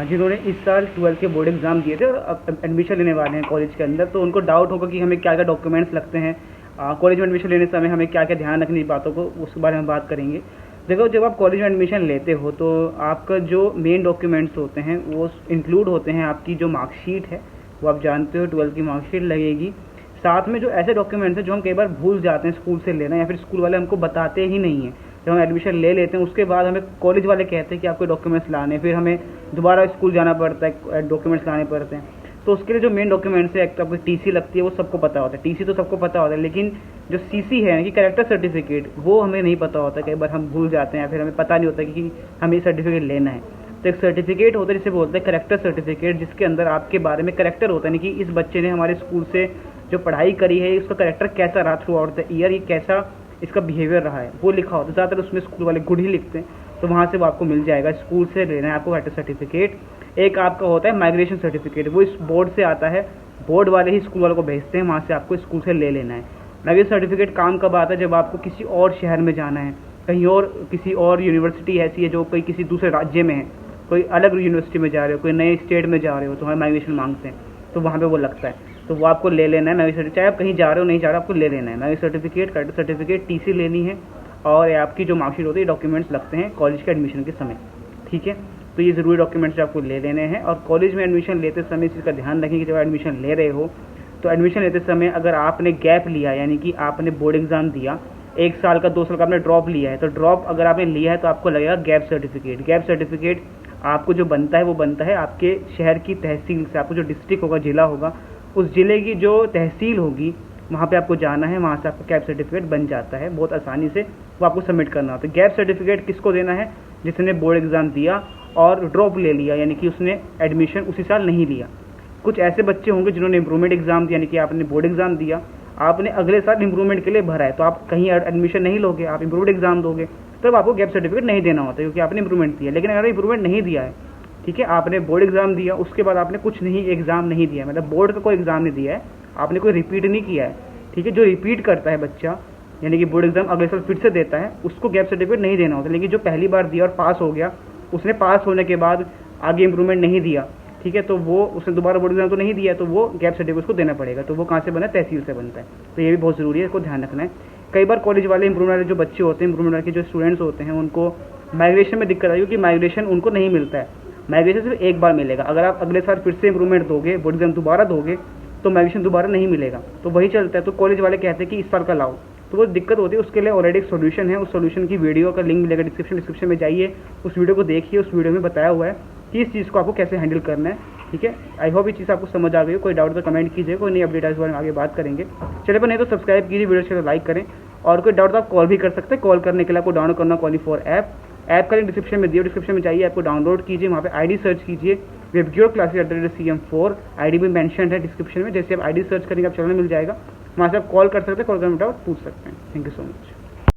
जिन्होंने इस साल 12th के बोर्ड एग्ज़ाम दिए थे और अब एडमिशन लेने वाले हैं कॉलेज के अंदर, तो उनको डाउट होगा कि हमें क्या क्या डॉक्यूमेंट्स लगते हैं, कॉलेज में एडमिशन लेने समय हमें क्या क्या ध्यान रखनी बातों को, उसके बारे में बात करेंगे। देखो, जब आप कॉलेज में एडमिशन लेते हो तो आपका जो मेन डॉक्यूमेंट्स होते हैं वो इंक्लूड होते हैं आपकी जो मार्कशीट है, वो आप जानते हो 12th की मार्कशीट लगेगी। साथ में जो ऐसे डॉक्यूमेंट्स हैं जो हम कई बार भूल जाते हैं स्कूल से लेना, या फिर स्कूल वाले हमको बताते ही नहीं हैं। जब हम एडमिशन ले लेते हैं उसके बाद हमें कॉलेज वाले कहते हैं कि आपको डॉक्यूमेंट्स लाने, फिर हमें दोबारा स्कूल जाना पड़ता है, डॉक्यूमेंट्स लाने पड़ते हैं। तो उसके लिए जो मेन डॉक्यूमेंट्स है, एक तो आपकी टीसी लगती है, वो सबको पता होता है, टीसी तो सबको पता होता है, लेकिन जो सीसी है कि कैरेक्टर सर्टिफिकेट, वो हमें नहीं पता होता। कई बार हम भूल जाते हैं या फिर हमें पता नहीं होता कि हमें ये सर्टिफिकेट लेना है। तो एक सर्टिफिकेट होता है जिसे बोलते हैं कैरेक्टर सर्टिफिकेट, जिसके अंदर आपके बारे में कैरेक्टर होता है, यानी कि इस बच्चे ने हमारे स्कूल से जो पढ़ाई करी है उसका कैरेक्टर कैसा रहा थ्रू आउट द ईयर, ये कैसा इसका बिहेवियर रहा है, वो लिखा होता है। ज़्यादातर उसमें स्कूल वाले गुड ही लिखते हैं, तो वहाँ से वो आपको मिल जाएगा। स्कूल से लेना है आपको कैरेक्टर सर्टिफिकेट। एक आपका होता है माइग्रेशन सर्टिफिकेट, वो इस बोर्ड से आता है, बोर्ड वाले ही स्कूल वालों को भेजते हैं, वहाँ से आपको स्कूल से ले लेना है। माइग्रेशन सर्टिफिकेट काम कब आता है? जब आपको किसी और शहर में जाना है, कहीं और किसी और यूनिवर्सिटी ऐसी है जो कोई किसी दूसरे राज्य में है, कोई अलग यूनिवर्सिटी में जा रहे हो, कोई नए स्टेट में जा रहे हो, तो हमें माइग्रेशन मांगते हैं, तो वहाँ पे वो लगता है, तो वो आपको ले लेना है। माइग्रेशन सर्टिफिकेट, चाहे आप कहीं जा रहे हो नहीं जा रहे हो, आपको ले लेना है migration certificate, character certificate, TC लेनी है, और आपकी जो मार्कशीट होती है, डॉक्यूमेंट्स लगते हैं कॉलेज के एडमिशन के समय। ठीक है, तो ये ज़रूरी डॉक्यूमेंट्स आपको ले लेने हैं। और कॉलेज में एडमिशन लेते समय इस चीज़ का ध्यान रखें कि जब एडमिशन ले रहे हो तो एडमिशन लेते समय अगर आपने गैप लिया, यानी कि आपने बोर्ड एग्ज़ाम दिया, 1 साल का 2 साल का आपने ड्रॉप लिया है, तो ड्रॉप अगर आपने लिया है तो आपको लगेगा गैप सर्टिफिकेट। गैप सर्टिफिकेट आपको जो बनता है वो बनता है आपके शहर की तहसील से। आपको जो डिस्ट्रिक्ट होगा, जिला होगा, उस ज़िले की जो तहसील होगी वहाँ पे आपको जाना है, वहाँ से आपका गैप सर्टिफिकेट बन जाता है बहुत आसानी से, वो आपको सबमिट करना होता है। गैप सर्टिफिकेट किसको देना है? जिसने बोर्ड एग्ज़ाम दिया और ड्रॉप ले लिया, यानी कि उसने एडमिशन उसी साल नहीं लिया। कुछ ऐसे बच्चे होंगे जिन्होंने इम्प्रूवमेंट एग्ज़ाम दिया, यानी कि आपने बोर्ड एग्ज़ाम दिया, आपने अगले साल इम्प्रूवमेंट के लिए भरा है, तो आप कहीं एडमिशन नहीं लोगे, आप इम्प्रूवमेंट एग्ज़ाम दोगे, तब आपको गैप सर्टिफिकेट नहीं देना होता क्योंकि आपने इम्प्रूवमेंट दिया। लेकिन अगर इम्प्रूवमेंट नहीं दिया है, ठीक है, आपने बोर्ड एग्ज़ाम दिया, उसके बाद आपने कुछ नहीं एग्ज़ाम नहीं दिया, मतलब बोर्ड का कोई एग्ज़ाम नहीं दिया है, आपने कोई रिपीट नहीं किया है, ठीक है, जो रिपीट करता है बच्चा, यानी कि बोर्ड एग्ज़ाम अगले साल फिर से देता है, उसको गैप सर्टिफिकेट नहीं देना होता। लेकिन जो पहली बार दिया और पास हो गया, उसने पास होने के बाद आगे इम्प्रूवमेंट नहीं दिया, ठीक है, तो वो उसने दोबारा बोर्ड एग्जाम तो नहीं दिया, तो वो गैप सर्टिफिकेट उसको देना पड़ेगा। तो वो कहाँ से बना है? तहसील से बनता है। तो ये भी बहुत ज़रूरी है, इसको ध्यान रखना है। कई बार कॉलेज वाले इम्प्रूवमेंट वाले जो बच्चे होते हैं, इम्प्रूवमेंट वाले के जो स्टूडेंट्स होते हैं, उनको माइग्रेशन में दिक्कत आई क्योंकि माइग्रेशन उनको नहीं मिलता है। माइग्रेशन सिर्फ एक बार मिलेगा। अगर आप अगले साल फिर से इम्प्रूवमेंट दोगे, बोर्ड एग्जाम दोबारा दोगे, तो माइग्रेशन दोबारा नहीं मिलेगा। तो वही चलता है। तो कॉलेज वाले कहते हैं कि इस साल का लाओ, तो वो दिक्कत होती है। उसके लिए ऑलरेडी एक सोल्यूशन है, उस सोल्यूशन की वीडियो का लिंक मिलेगा डिस्क्रिप्शन में जाइए, उस वीडियो को देखिए। उस वीडियो में बताया हुआ है कि इस चीज़ को आपको कैसे हैंडल करना है। ठीक है, आई होप ये चीज़ आपको समझ आ गई हो। कोई डाउट तो कमेंट कीजिए, कोई नई अपडेट है इस बारे में आगे बात करेंगे। चलिए, पर नहीं तो सब्सक्राइब कीजिए, वीडियो से लाइक करें, और कोई डाउट तो आप कॉल भी कर सकते हैं। कॉल करने के लिए आपको डाउनलोड करना क्वाली4 ऐप का लिंक डिस्क्रिप्शन में दिया, डिस्क्रिप्शन में जाइए, आपको डाउनलोड कीजिए, वहाँ पे आईडी सर्च कीजिए वेबग्योर क्लासेस @CM4, आईडी भी मेंशन है डिस्क्रिप्शन में। जैसे आप आईडी सर्च करेंगे आप चैनल मिल जाएगा, वहाँ से आप कॉल कर सकते हैं, कॉल करके पूछ सकते हैं। Thank you so much.